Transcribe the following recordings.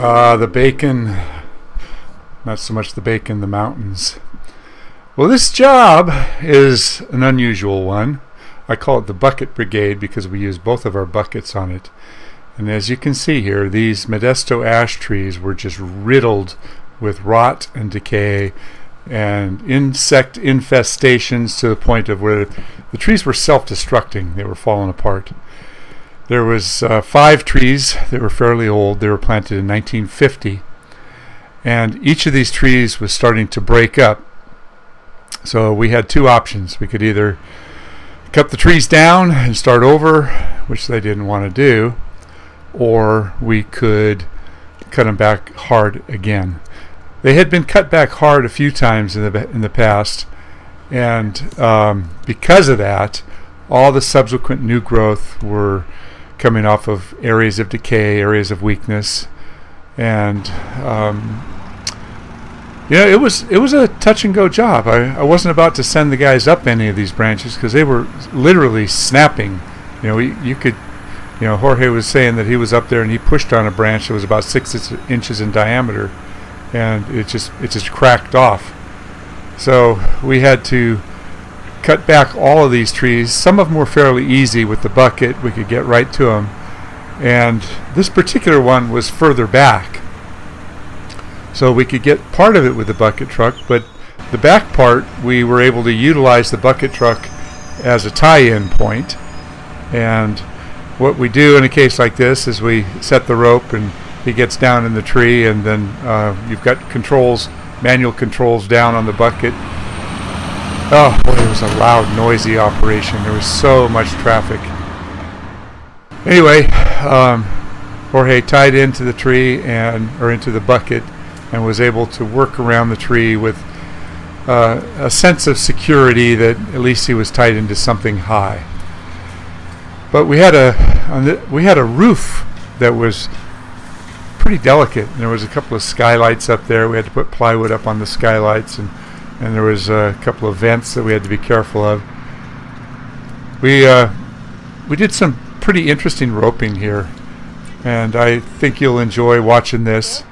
The bacon, not so much the bacon, the mountains. Well, this job is an unusual one. I call it the bucket brigade because we use both of our buckets on it. And as you can see here, these Modesto ash trees were just riddled with rot and decay and insect infestations to the point of where the trees were self-destructing. They were falling apart. There was 5 trees that were fairly old. They were planted in 1950. And each of these trees was starting to break up. So we had 2 options. We could either cut the trees down and start over, which they didn't want to do, or we could cut them back hard again. They had been cut back hard a few times in the past, and because of that, all the subsequent new growth were coming off of areas of decay, areas of weakness, and it was a touch and go job. I wasn't about to send the guys up any of these branches because they were literally snapping. You could, Jorge was saying that he was up there and he pushed on a branch that was about 6 inches in diameter, and it just cracked off. So we had to cut back all of these trees. Some of them were fairly easy with the bucket. We could get right to them, and this particular one was further back, so we could get part of it with the bucket truck, but the back part we were able to utilize the bucket truck as a tie-in point. And what we do in a case like this is we set the rope and he gets down in the tree, and then you've got controls, manual controls down on the bucket. Oh boy, it was a loud, noisy operation. There was so much traffic. Anyway, Jorge tied into the tree or into the bucket and was able to work around the tree with a sense of security that at least he was tied into something high. But we had a roof that was pretty delicate. There was a couple of skylights up there. We had to put plywood up on the skylights, and there was a couple of vents that we had to be careful of. We did some pretty interesting roping here, and I think you'll enjoy watching this.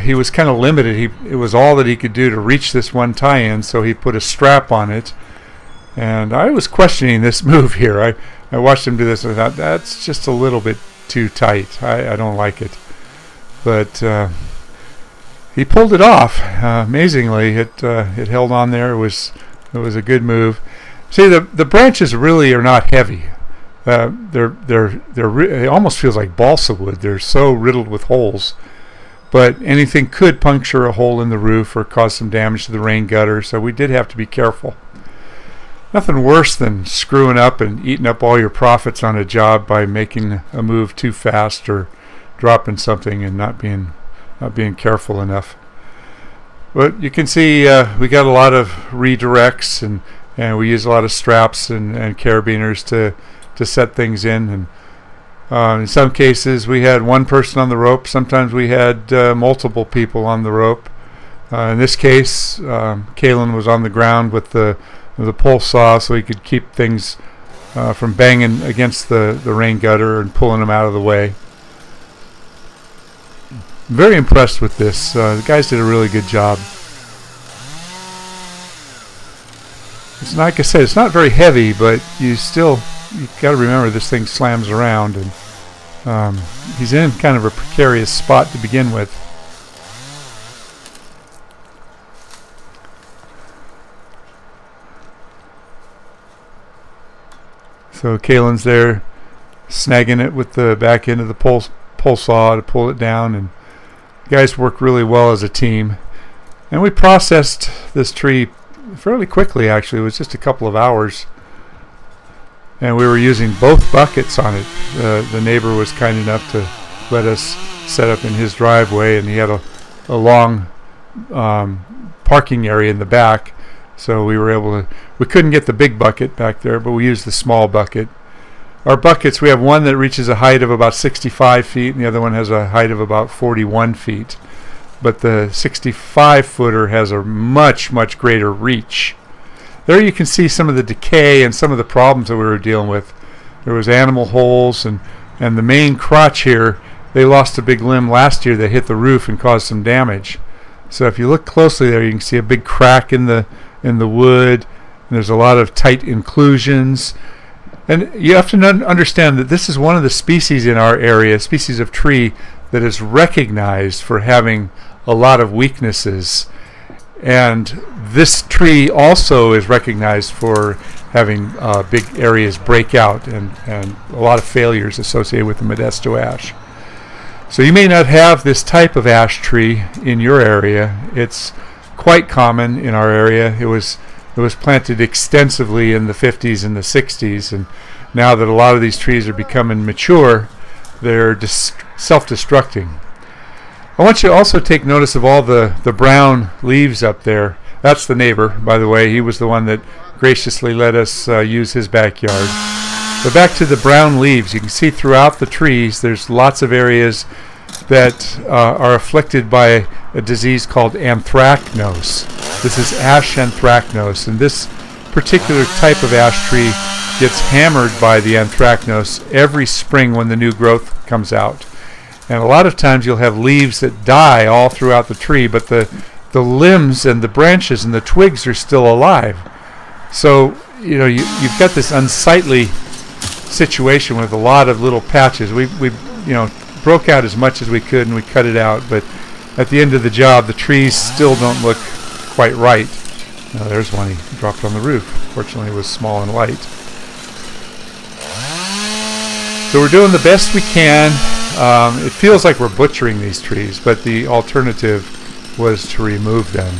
He was kind of limited. It was all that he could do to reach this one tie-in, so he put a strap on it. And I was questioning this move here. I watched him do this and I thought, that's just a little bit too tight. I don't like it. But he pulled it off. Amazingly, it held on there. It was a good move. See, the branches really are not heavy. It almost feels like balsa wood. They're so riddled with holes. But anything could puncture a hole in the roof or cause some damage to the rain gutter, so we did have to be careful. Nothing worse than screwing up and eating up all your profits on a job by making a move too fast or dropping something and not being careful enough. But you can see we got a lot of redirects, and we use a lot of straps and carabiners to set things in. And in some cases we had one person on the rope. Sometimes we had multiple people on the rope. In this case, Kalen was on the ground with the pole saw, so he could keep things from banging against the rain gutter and pulling them out of the way. Very impressed with this. The guys did a really good job. It's like I said, it's not very heavy, but you've got to remember this thing slams around, and he's in kind of a precarious spot to begin with. So Kalen's there snagging it with the back end of the pole saw to pull it down, and the guys work really well as a team. And we processed this tree fairly quickly, actually. It was just a couple of hours. And we were using both buckets on it. The neighbor was kind enough to let us set up in his driveway, and he had a long parking area in the back. So we couldn't get the big bucket back there, but we used the small bucket. Our buckets, we have one that reaches a height of about 65 feet, and the other one has a height of about 41 feet. But the 65-footer has a much, much greater reach. There you can see some of the decay and some of the problems that we were dealing with. There was animal holes, and the main crotch here they lost a big limb last year that hit the roof and caused some damage. So if you look closely there, you can see a big crack in the wood. And there's a lot of tight inclusions. And you have to understand that this is one of the species in our area, species of tree, that is recognized for having a lot of weaknesses. And this tree also is recognized for having big areas break out and a lot of failures associated with the Modesto ash. So you may not have this type of ash tree in your area. It's quite common in our area. It was planted extensively in the 50s and the 60s, and now that a lot of these trees are becoming mature, they're self-destructing. I want you to also take notice of all the brown leaves up there. That's the neighbor, by the way. He was the one that graciously let us use his backyard. But back to the brown leaves, you can see throughout the trees there's lots of areas that are afflicted by a disease called anthracnose. This is ash anthracnose, and this particular type of ash tree gets hammered by the anthracnose every spring when the new growth comes out. And a lot of times you'll have leaves that die all throughout the tree, but the limbs and the branches and the twigs are still alive. So you've got this unsightly situation with a lot of little patches. We broke out as much as we could and we cut it out, but at the end of the job the trees still don't look quite right. Now, there's one he dropped on the roof. Fortunately it was small and light. So we're doing the best we can. It feels like we're butchering these trees, but the alternative was to remove them.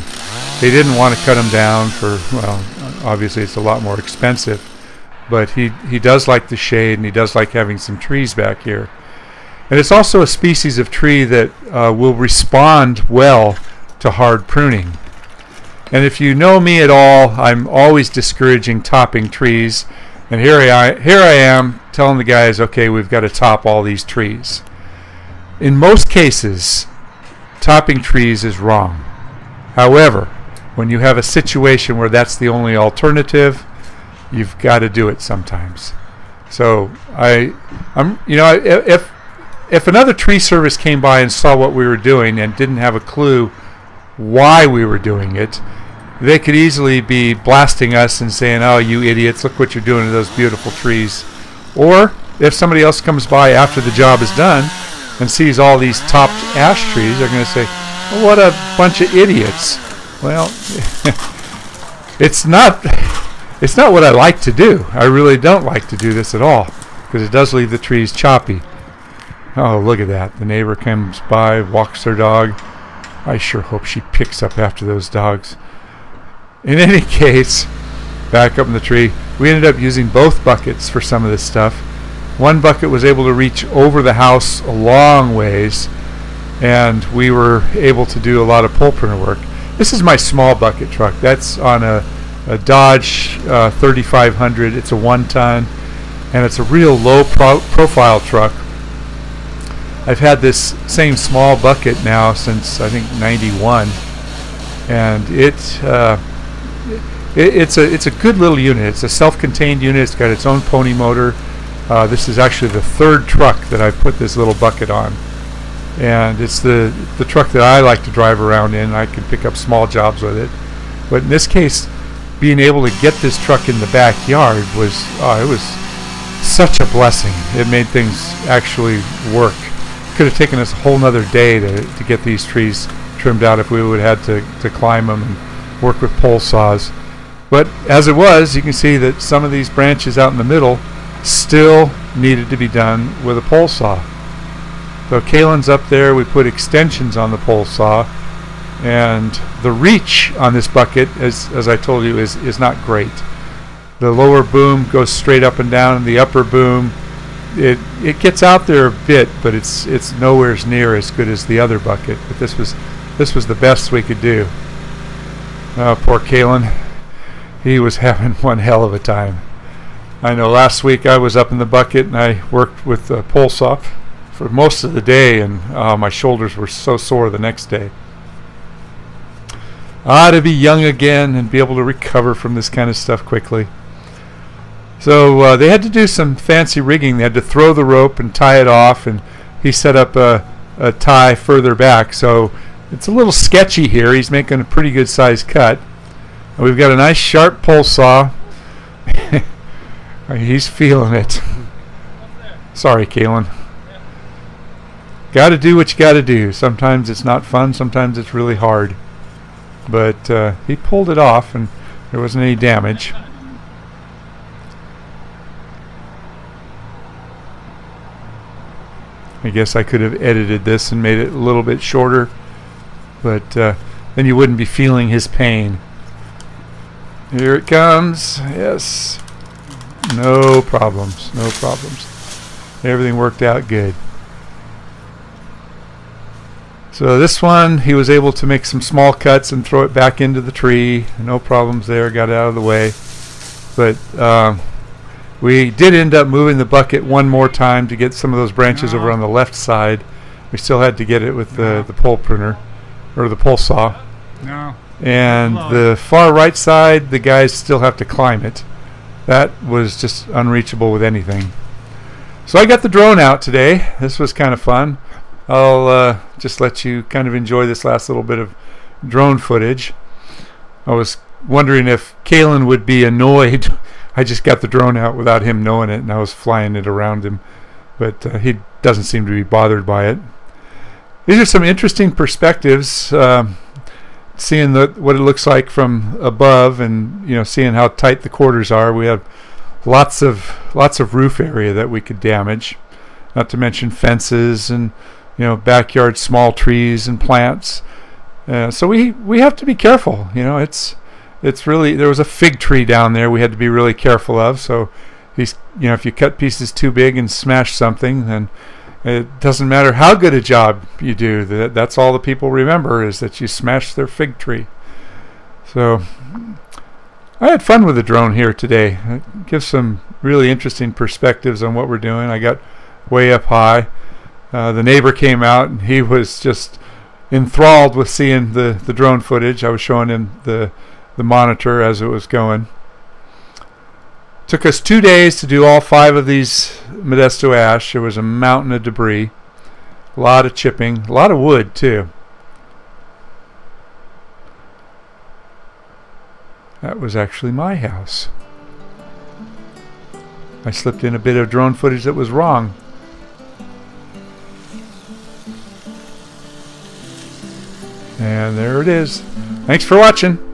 They didn't want to cut them down for, well, obviously it's a lot more expensive, but he does like the shade and he does like having some trees back here. And it's also a species of tree that will respond well to hard pruning. And if you know me at all, I'm always discouraging topping trees. And here I am telling the guys, okay, we've got to top all these trees. In most cases, topping trees is wrong. However, when you have a situation where that's the only alternative, you've got to do it sometimes. So if another tree service came by and saw what we were doing and didn't have a clue why we were doing it, they could easily be blasting us and saying, oh, you idiots, look what you're doing to those beautiful trees. Or if somebody else comes by after the job is done and sees all these topped ash trees, they're going to say, well, what a bunch of idiots. Well, it's not what I like to do. I really don't like to do this at all, because it does leave the trees choppy. Oh, look at that. The neighbor comes by, walks their dog. I sure hope she picks up after those dogs. In any case, back up in the tree, we ended up using both buckets for some of this stuff. One bucket was able to reach over the house a long ways, and we were able to do a lot of pole printer work. This is my small bucket truck. That's on a Dodge 3500. It's a 1-ton, and it's a real low profile truck. I've had this same small bucket now since I think '91, and it's a good little unit. It's a self-contained unit. It's got its own pony motor. This is actually the third truck that I've put this little bucket on, and it's the truck that I like to drive around in. I can pick up small jobs with it, but in this case, being able to get this truck in the backyard was it was such a blessing. It made things actually work. Could have taken us a whole nother day to get these trees trimmed out if we would have had to climb them and work with pole saws. But as it was, you can see that some of these branches out in the middle still needed to be done with a pole saw. So Kalen's up there. We put extensions on the pole saw, and the reach on this bucket, as I told you, is not great. The lower boom goes straight up and down, and the upper boom, it gets out there a bit, but it's nowhere near as good as the other bucket. But this was the best we could do. Poor Kalen, he was having one hell of a time. I know last week I was up in the bucket and I worked with the pole saw for most of the day, and my shoulders were so sore the next day. To be young again and be able to recover from this kind of stuff quickly. So they had to do some fancy rigging. They had to throw the rope and tie it off and he set up a tie further back, so it's a little sketchy here. He's making a pretty good sized cut. We've got a nice sharp pole saw. He's feeling it. Sorry, Kalen. Got to do what you got to do. Sometimes it's not fun, sometimes it's really hard. But he pulled it off and there wasn't any damage. I guess I could have edited this and made it a little bit shorter, but then you wouldn't be feeling his pain. Here it comes. Yes. No problems. No problems. Everything worked out good. So this one, he was able to make some small cuts and throw it back into the tree. No problems there. Got it out of the way. But we did end up moving the bucket one more time to get some of those branches over on the left side. We still had to get it with the pole pruner, or the pole saw. No. And the far right side, the guys still have to climb it. That was just unreachable with anything. So I got the drone out today. This was kind of fun. I'll just let you kind of enjoy this last little bit of drone footage. I was wondering if Kalen would be annoyed. I just got the drone out without him knowing it, and I was flying it around him. But he doesn't seem to be bothered by it. These are some interesting perspectives, seeing what it looks like from above, and seeing how tight the quarters are. We have lots of roof area that we could damage, not to mention fences and backyard small trees and plants. So we have to be careful. It's really, there was a fig tree down there we had to be really careful of. So if you cut pieces too big and smash something, then it doesn't matter how good a job you do. That's all the people remember, is that you smashed their fig tree. So I had fun with the drone here today. It gives some really interesting perspectives on what we're doing. I got way up high. The neighbor came out and he was just enthralled with seeing the drone footage. I was showing him the monitor as it was going. Took us 2 days to do all 5 of these Modesto Ash. There was a mountain of debris, a lot of chipping, a lot of wood too. That was actually my house. I slipped in a bit of drone footage that was wrong. And there it is. Thanks for watching.